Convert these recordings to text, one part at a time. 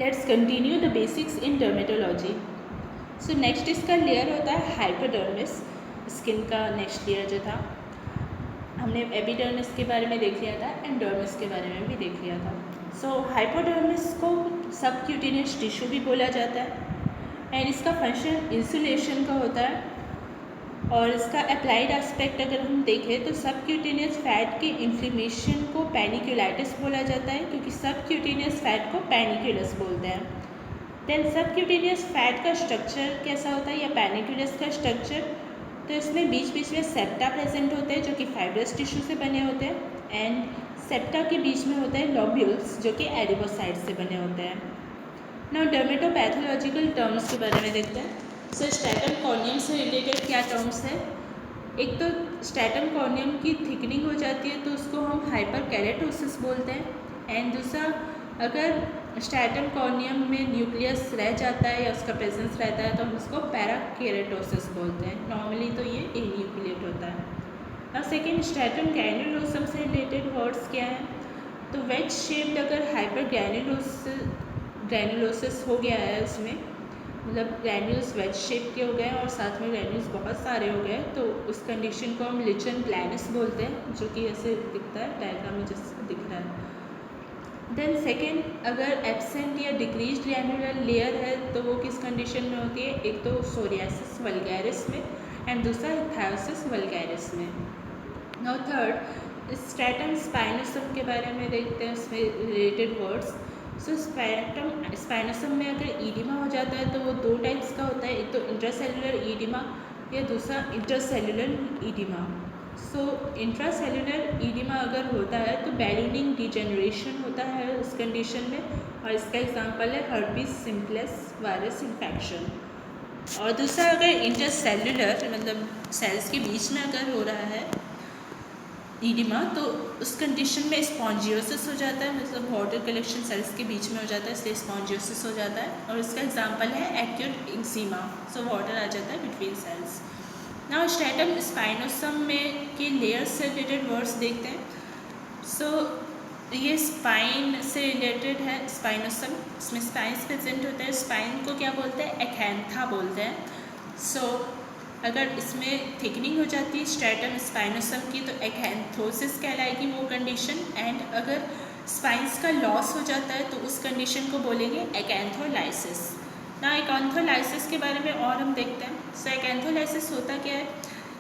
Let's continue the basics in dermatology. So next इसका layer होता है हाइपोडर्मिस, स्किन का नेक्स्ट लेयर जो था। हमने एपिडर्मिस के बारे में देख लिया था एंड डर्मिस के बारे में भी देख लिया था। सो हाइपोडर्मिस को सबक्यूटेनियस टिश्यू भी बोला जाता है एंड इसका फंक्शन इंसुलेशन का होता है। और इसका अप्लाइड एस्पेक्ट अगर हम देखें तो सबक्यूटेनियस फैट के इन्फ्लेमेशन को पैनिक्यूलाइटिस बोला जाता है, क्योंकि सबक्यूटेनियस फैट को पैनिक्यूलस बोलते हैं। देन सबक्यूटेनियस फैट का स्ट्रक्चर कैसा होता है या पैनिक्यूलस का स्ट्रक्चर, तो इसमें बीच बीच में सेप्टा प्रेजेंट होते हैं जो कि फाइब्रस टिश्यू से बने होते हैं एंड सेप्टा के बीच में होते हैं लोब्यूल्स जो कि एडिपोसाइट्स से बने होते हैं। नाउ डर्मेटोपैथोलॉजिकल टर्म्स के बारे में देखते हैं। सो स्ट्रैटम कॉर्नियम से रिलेटेड क्या टर्म्स है? एक तो स्ट्रैटम कॉर्नियम की थिकनिंग हो जाती है तो उसको हम हाइपरकेरेटोसिस बोलते हैं एंड दूसरा अगर स्ट्रैटम कॉर्नियम में न्यूक्लियस रह जाता है या उसका प्रेजेंस रहता है तो हम उसको पैराकेरेटोसिस बोलते हैं। नॉर्मली तो ये एन्यूक्लिएट होता है। और सेकेंड स्ट्रैटम ग्रैन्युलोसम से रिलेटेड वर्ड्स क्या हैं? तो वेज शेप्ड अगर हाइपर ग्रैन्युलोसिस हो गया है उसमें, मतलब ग्रैन्यूल्स वेज शेप के हो गए और साथ में ग्रैन्यूल्स बहुत सारे हो गए, तो उस कंडीशन को हम लिचन प्लानस बोलते हैं, जो कि ऐसे दिखता है डायग्राम में जैसे दिख रहा है। देन सेकेंड अगर एब्सेंट या डिक्रीज ग्रैन्युलर लेयर है तो वो किस कंडीशन में होती है? एक तो सोरियासिस वल्गैरिस में एंड दूसरा इथायोसिस वल्गैरिस में। नाउ थर्ड स्ट्रैटम स्पाइनोसम के बारे में देखते हैं, उसमें रिलेटेड वर्ड्स। सो स्पाइनोसम में अगर ईडिमा हो जाता है तो वो दो टाइप्स का होता है, एक तो इंट्रासेलुलर ईडिमा या दूसरा इंटरसेलुलर ईडिमा। सो इंट्रासेलुलर ईडिमा अगर होता है तो बैलूनिंग डिजेनरेशन होता है उस कंडीशन में, और इसका एग्जांपल है हर्पीस सिम्प्लेक्स वायरस इन्फेक्शन। और दूसरा अगर इंटरसेलुलर मतलब सेल्स के बीच में अगर हो रहा है ईडिमा तो उस कंडीशन में स्पॉन्जियोसिस हो जाता है, मतलब वाटर कलेक्शन सेल्स के बीच में हो जाता है, इसलिए स्पॉन्जियोसिस हो जाता है। और इसका एग्जांपल है एक्यूट एक्जिमा, सो वाटर आ जाता है between cells. Now stratum spinosum में के लेयर से रिलेटेड वर्ड्स देखते हैं। सो ये स्पाइन से रिलेटेड है स्पाइनोसम, इसमें स्पाइन्स प्रेजेंट होता है। स्पाइन को क्या बोलते हैं? एक्ैंथा बोलते हैं। सो अगर इसमें थिकनिंग हो जाती है स्ट्रैटम स्पाइनोसम की तो एक्ैंथोसिस कहलाएगी वो कंडीशन, एंड अगर स्पाइंस का लॉस हो जाता है तो उस कंडीशन को बोलेंगे एक्ैंथोलाइसिस। ना एक्ैंथोलाइसिस के बारे में और हम देखते हैं। सो एक्ैंथोलाइसिस होता क्या है,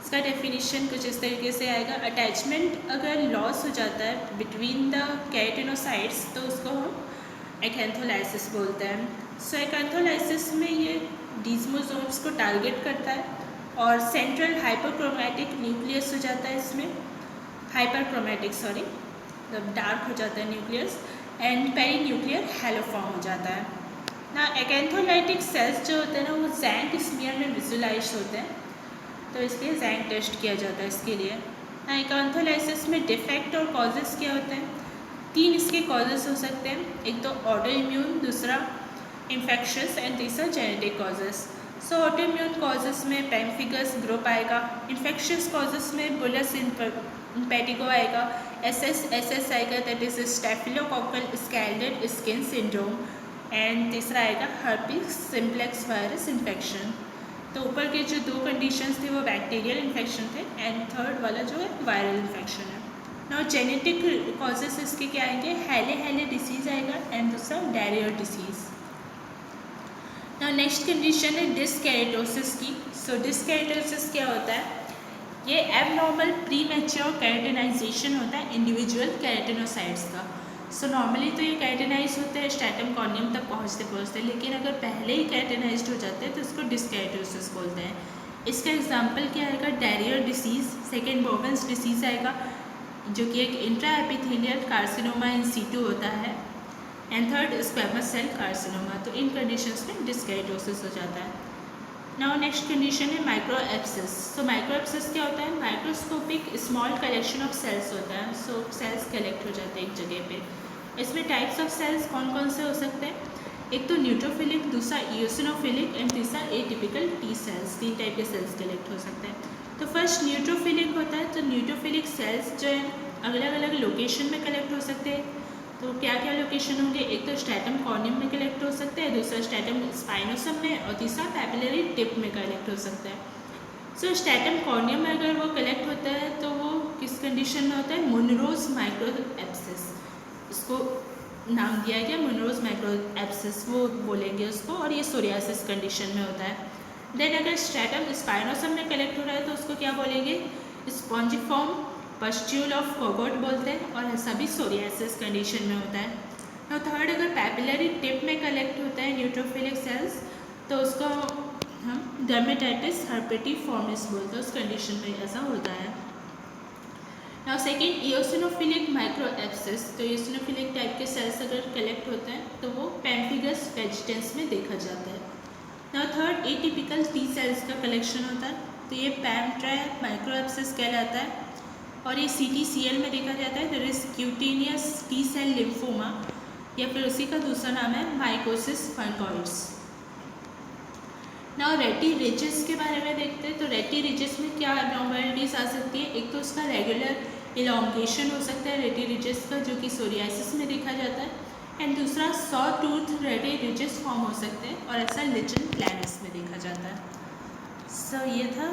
इसका डेफिनेशन कुछ इस तरीके से आएगा। अटैचमेंट अगर लॉस हो जाता है बिटवीन द केराटिनोसाइट्स तो उसको हम एक्ैंथोलाइसिस बोलते हैं। सो एक्ैंथोलाइसिस में ये डिस्मोसोम्स को टारगेट करता है और सेंट्रल हाइपरक्रोमैटिक न्यूक्लियस हो जाता है इसमें, हाइपरक्रोमैटिक सॉरी, मतलब डार्क हो जाता है nucleus and perinuclear halo form हो जाता है ना। एक्ैंथोलाइटिक सेल्स जो होते हैं ना वो जैंक स्मीयर में विजुलाइज होते हैं, तो इसलिए जैंक टेस्ट किया जाता है इसके लिए ना। एक्ैंथोलाइसिस में डिफेक्ट और कॉजेज़ क्या होते हैं? तीन इसके कॉजेज़ हो सकते हैं, एक तो ऑटो इम्यून, दूसरा इन्फेक्शस एंड तीसरा genetic causes. So autoimmune causes में पेम्फिगस ग्रुप आएगा, इन्फेक्शियस कॉजेज़ में बुलस इम्पेटिगो आएगा, एसएस आएगा that is staphylococcal scalded skin syndrome, and तीसरा आएगा हर्पीस सिम्प्लेक्स वायरस इन्फेक्शन। तो ऊपर के जो दो कंडीशंस थे वो बैक्टीरियल इन्फेक्शन थे एंड थर्ड वाला जो है वायरल इन्फेक्शन है। नाउ जेनेटिक कॉजेस इसके क्या आएंगे? हैले डिसीज़ आएगा एंड दूसरा डायरियर डिसीज़। नाउ नेक्स्ट कंडीशन है डिस्केरेटोसिस की। सो डिस्केरेटोसिस क्या होता है? ये एबनॉर्मल प्री मैच्योर केराटिनाइजेशन होता है इंडिविजुअल केराटिनोसाइट्स का। सो नॉर्मली तो ये केराटिनाइज होते हैं स्ट्रैटम कॉर्नियम तक पहुँचते, लेकिन अगर पहले ही केराटिनाइज्ड हो जाते हैं तो इसको डिस्केरेटोसिस बोलते हैं। इसका एग्जाम्पल क्या आएगा? Darier's disease, second Bowen's disease आएगा जो कि एक intraepithelial carcinoma in situ होता है, and third squamous cell carcinoma. तो इन कंडीशंस में डिस्केरेटोसिस हो जाता है। नाउ नेक्स्ट कंडीशन है माइक्रोएप्सिस। सो माइक्रोएप्सिस क्या होता है? Microscopic small collection of cells होता है। सो सेल्स कलेक्ट हो जाते हैं एक जगह पे। इसमें टाइप्स ऑफ सेल्स कौन कौन से हो सकते हैं? एक तो न्यूट्रोफिलिक, दूसरा इओसिनोफिलिक एंड तीसरा एटिपिकल टी सेल्स। तीन टाइप के सेल्स कलेक्ट हो सकते हैं। तो फर्स्ट न्यूट्रोफिलिक होता है, तो न्यूट्रोफिलिक सेल्स जो है अलग अलग लोकेशन में कलेक्ट हो सकते हैं। तो क्या क्या लोकेशन होंगे? एक तो स्ट्रैटम कॉर्नियम में कलेक्ट हो दूसरा स्ट्रैटम स्पाइनोसम में और तीसरा पैपिलरी टिप में कलेक्ट हो सकता है। सो स्ट्रैटम कॉर्नियम में अगर वो कलेक्ट होता है तो वो किस कंडीशन में होता है, मुनरोज माइक्रो एब्सेस, इसको नाम दिया गया मुनरोज माइक्रो एब्सेस, वो बोलेंगे उसको, और ये सोरियासिस कंडीशन में होता है। देन अगर स्ट्रैटम स्पाइनोसम में कलेक्ट हो रहा है तो उसको क्या बोलेंगे, स्पॉन्जिफॉर्म पस्ट्यूल ऑफ कोगोट बोलते हैं, और ऐसा भी सोरियासिस कंडीशन में होता है। और थर्ड, अगर पैपिलरी टिप में कलेक्ट होता है न्यूट्रोफिलिक सेल्स तो उसको हम डर्मेटाइटिस हर्पेटिफॉर्मिस बोलते हैं, उस कंडीशन में ऐसा होता है। Now second, eosinophilic micro abscess, तो इओसिनोफिलिक टाइप के सेल्स अगर कलेक्ट होते हैं तो वो पेम्फिगस वेजिटेंस में देखा जाता है। Now third, atypical T cells का कलेक्शन होता है, तो ये पैम-ट्राई माइक्रो एब्सेस कहलाता है, और ये CTCL में देखा जाता है, that is cutaneous T cell lymphoma, या फिर उसी का दूसरा नाम है mycosis fungoides. Now rete ridges के बारे में देखते हैं, तो रेटी रिजेस में क्या एबनॉर्मलिटीज आ सकती है, एक तो उसका रेगुलर इलॉन्गेशन हो सकता है रेटी रिजेस का, जो कि सोरियासिस में देखा जाता है, एंड दूसरा सॉ टूथ रेटी रिजेस फॉर्म हो सकते हैं, और ऐसा लिचन प्लैनस में देखा जाता है। सो ये था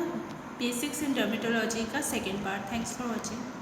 बेसिक्स इन डर्मेटोलॉजी का second part. Thanks for watching.